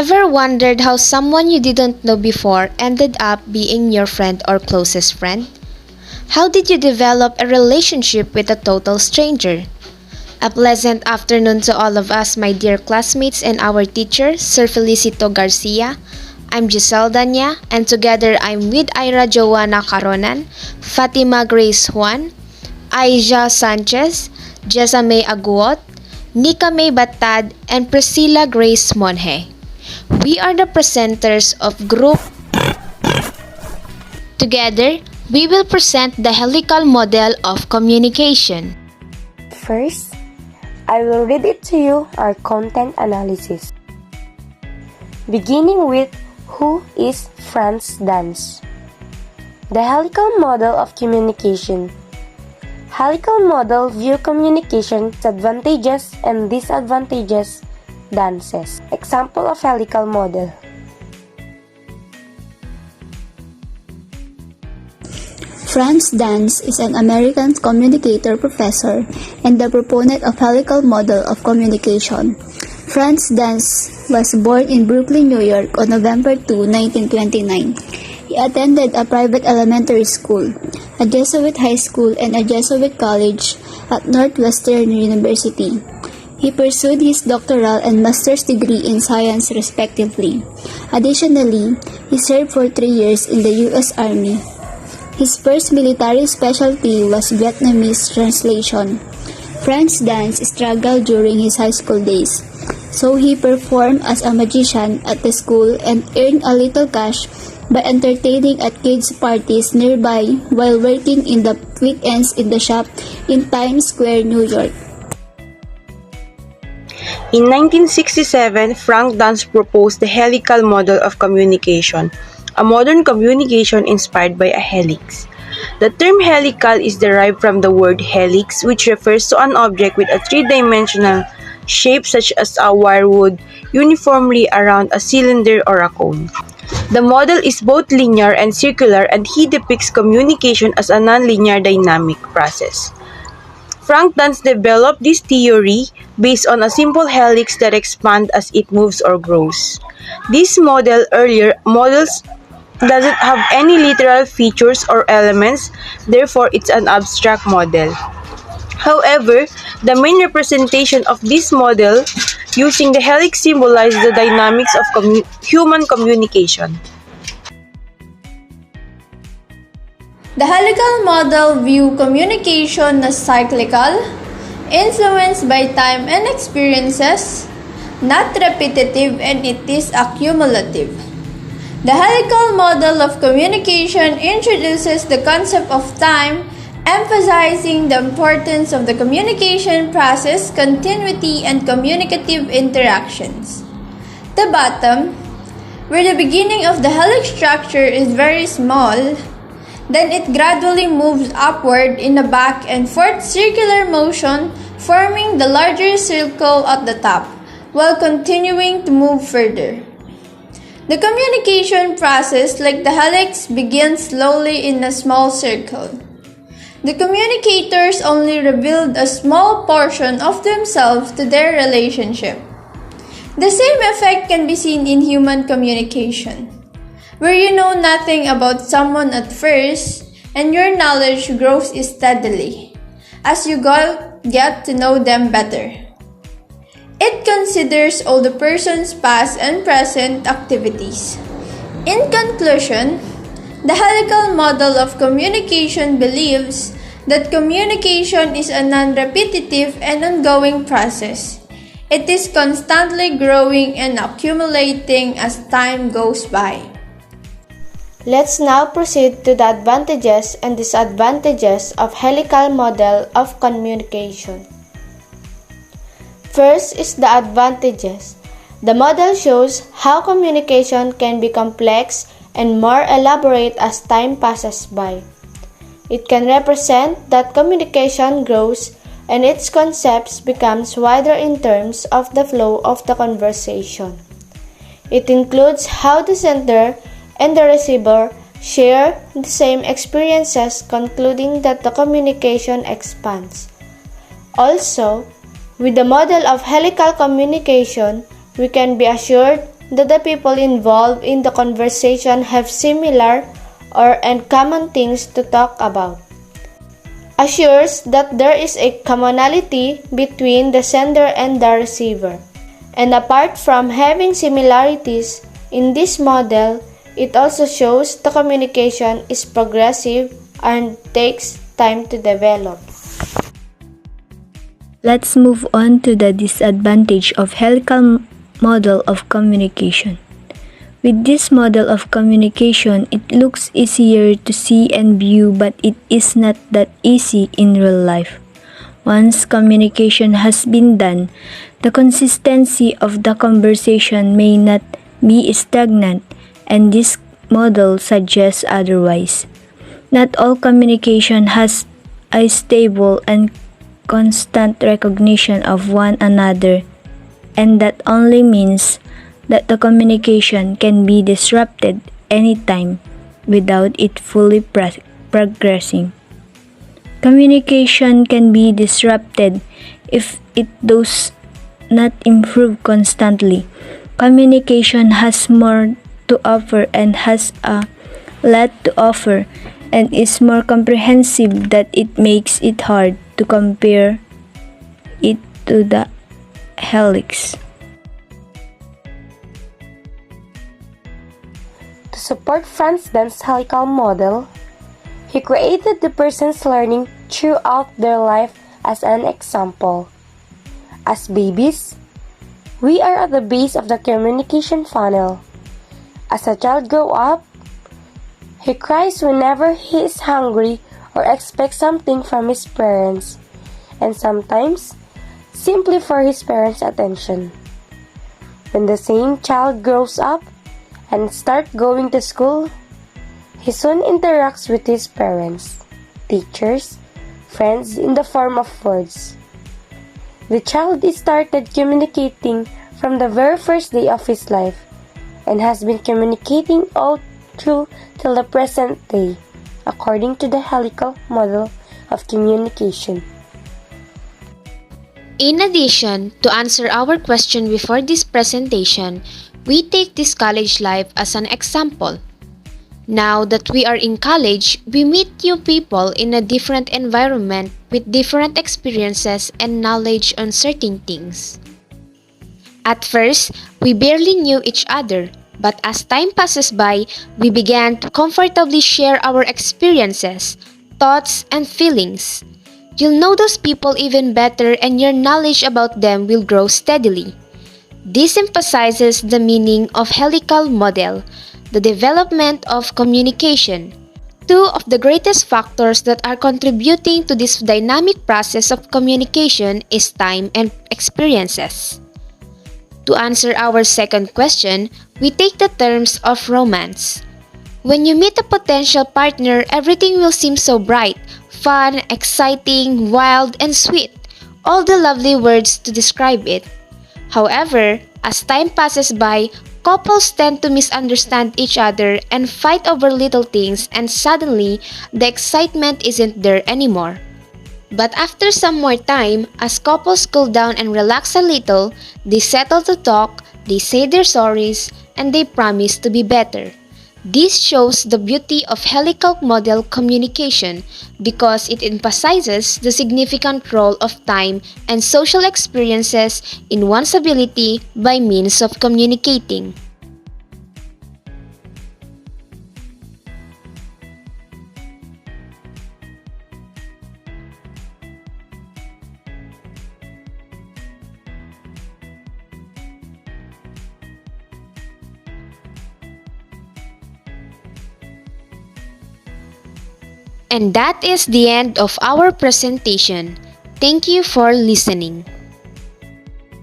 Ever wondered how someone you didn't know before ended up being your friend or closest friend? How did you develop a relationship with a total stranger? A pleasant afternoon to all of us, my dear classmates and our teacher, Sir Felicito Garcia. I'm Giselle Danya, and together I'm with Ira Joanna Caronan, Fatima Grace Juan, Aija Sanchez, Jessamay Aguot, Nika May Batad, and Priscilla Grace Monje. We are the presenters of Group. Together, we will present the helical model of communication. First, I will read it to you our content analysis. Beginning with who is Franz Dance. The helical model of communication. Helical model view communication's advantages and disadvantages. Dances. Example of helical model. Franz Dance is an American communicator professor and the proponent of helical model of communication. Franz Dance was born in Brooklyn, New York on November 2, 1929. He attended a private elementary school, a Jesuit high school, and a Jesuit college at Northwestern University. He pursued his doctoral and master's degree in science respectively. Additionally, he served for 3 years in the U.S. Army. His first military specialty was Vietnamese translation. Franz Dance struggled during his high school days, so he performed as a magician at the school and earned a little cash by entertaining at kids' parties nearby while working in the weekends in the shop in Times Square, New York. In 1967, Frank Dance proposed the helical model of communication, a modern communication inspired by a helix. The term helical is derived from the word helix, which refers to an object with a three-dimensional shape such as a wire would uniformly around a cylinder or a cone. The model is both linear and circular, and he depicts communication as a nonlinear dynamic process. Frank Dance developed this theory based on a simple helix that expands as it moves or grows. This earlier models doesn't have any literal features or elements, therefore it's an abstract model. However, the main representation of this model using the helix symbolizes the dynamics of human communication. The helical model view communication as cyclical, influenced by time and experiences, not repetitive, and it is accumulative. The helical model of communication introduces the concept of time, emphasizing the importance of the communication process, continuity, and communicative interactions. The bottom, where the beginning of the helix structure is very small, then it gradually moves upward in a back and forth circular motion, forming the larger circle at the top, while continuing to move further. The communication process, like the helix, begins slowly in a small circle. The communicators only revealed a small portion of themselves to their relationship. The same effect can be seen in human communication, where you know nothing about someone at first, and your knowledge grows steadily as you get to know them better. It considers all the person's past and present activities. In conclusion, the helical model of communication believes that communication is a non-repetitive and ongoing process. It is constantly growing and accumulating as time goes by. Let's now proceed to the advantages and disadvantages of helical model of communication. First is the advantages. The model shows how communication can be complex and more elaborate as time passes by. It can represent that communication grows and its concepts becomes wider in terms of the flow of the conversation. It includes how the sender and the receiver share the same experiences, concluding that the communication expands. Also, with the model of helical communication, we can be assured that the people involved in the conversation have similar and common things to talk about. Assures that there is a commonality between the sender and the receiver. And apart from having similarities in this model, it also shows the communication is progressive and takes time to develop. Let's move on to the disadvantage of helical model of communication. With this model of communication, it looks easier to see and view, but it is not that easy in real life. Once communication has been done, the consistency of the conversation may not be stagnant, and this model suggests otherwise. Not all communication has a stable and constant recognition of one another, and that only means that the communication can be disrupted anytime without it fully progressing. Communication can be disrupted if it does not improve constantly. Communication has more to offer and has a lot to offer and is more comprehensive that it makes it hard to compare it to the helix. To support Franz Dan's helical model, he created the person's learning throughout their life as an example. As babies, we are at the base of the communication funnel. As a child grows up, he cries whenever he is hungry or expects something from his parents, and sometimes simply for his parents' attention. When the same child grows up and starts going to school, he soon interacts with his parents, teachers, friends in the form of words. The child is started communicating from the very first day of his life and has been communicating all through till the present day, according to the helical model of communication. In addition, to answer our question before this presentation, we take this college life as an example. Now that we are in college, we meet new people in a different environment with different experiences and knowledge on certain things. At first, we barely knew each other, but as time passes by, we began to comfortably share our experiences, thoughts, and feelings. You'll know those people even better and your knowledge about them will grow steadily. This emphasizes the meaning of helical model, the development of communication. Two of the greatest factors that are contributing to this dynamic process of communication is time and experiences. To answer our second question, we take the terms of romance. When you meet a potential partner, everything will seem so bright, fun, exciting, wild, and sweet. All the lovely words to describe it. However, as time passes by, couples tend to misunderstand each other and fight over little things, and suddenly, the excitement isn't there anymore. But after some more time, as couples cool down and relax a little, they settle to talk, they say their sorries, and they promise to be better. This shows the beauty of helical model communication because it emphasizes the significant role of time and social experiences in one's ability by means of communicating. And that is the end of our presentation. Thank you for listening.